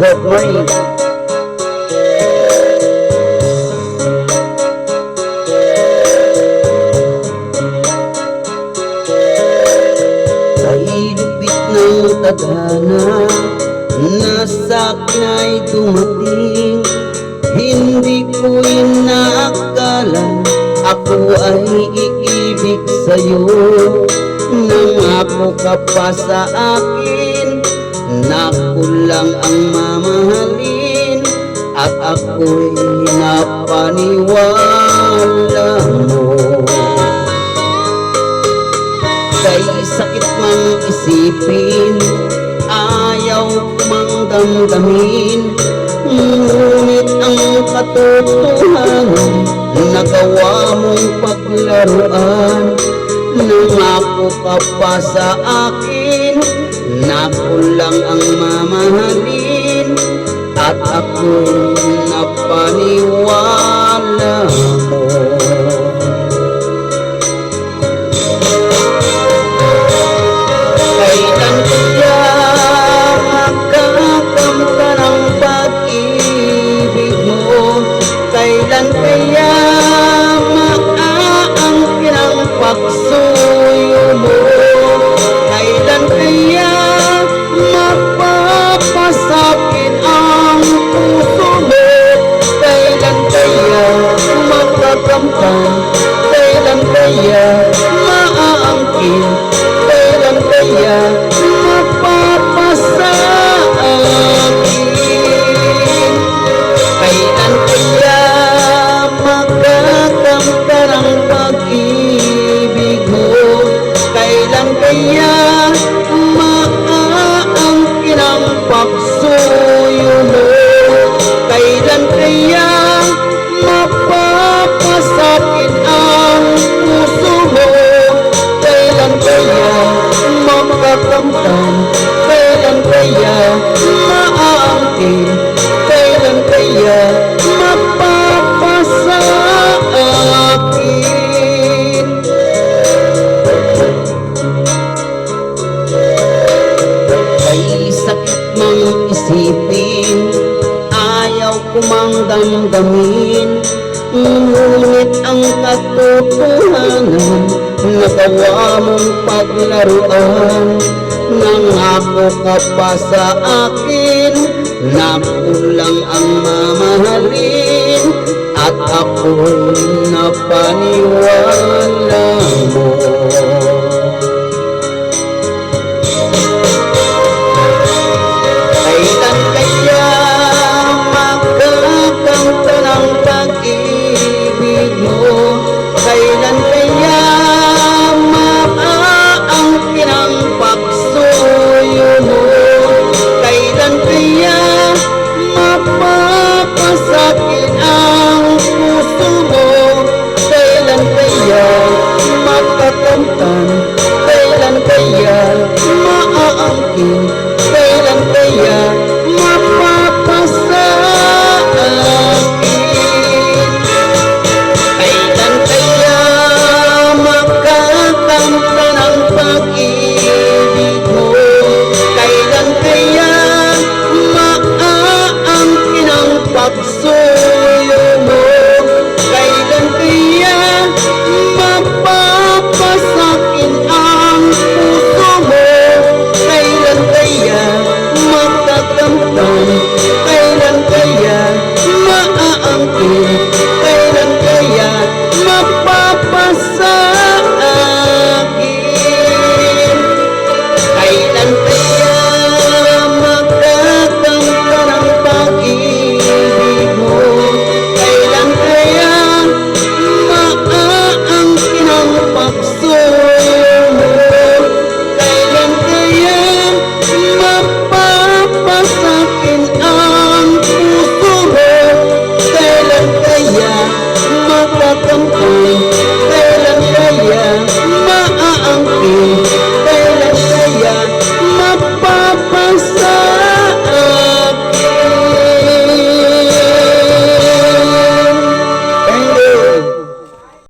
Good morning. Kay lupit ng tadhana na sa'kin ay dumating, hindi ko inaakala ako ay iibig sa'yo. Nangako ka pa sa akin na ako lang ang mamahalin, at ako'y napaniwala mo. Kay sakit mang isipin, ayaw mang damdamin, ngunit ang katotohanan nagawa mong paglaruan. Nangako ka pa sa akin na ako lang ang mamahalin, at ako'y napaniwala mo. Kailan kaya makakamtan ang pag-ibig mo? Kailan kaya maaangkin ang pagsuyo mo? Kailan kaya mapapasakit ang puso mo? Kailan kaya makakamtan? Kailan kaya maaangkin? Kailan kaya mapapasakit? Kailan kaya makakamtan ang pag-ibig mo? Kailan kaya maaangkin ang pagsuyo mo? Kailan kaya mapapasakit ang puso mo? Kailan kaya makakamtan? Kailan kaya maaangkin? Kailan kaya mapapasakit? Kay sakit mang isipin, ayaw ko mang damdamin, ngunit ang katotohanan nagawa mong paglaruan. Nangako ka pa sa akin na ako lang ang mamahalin, at ako'y napaniwala mo.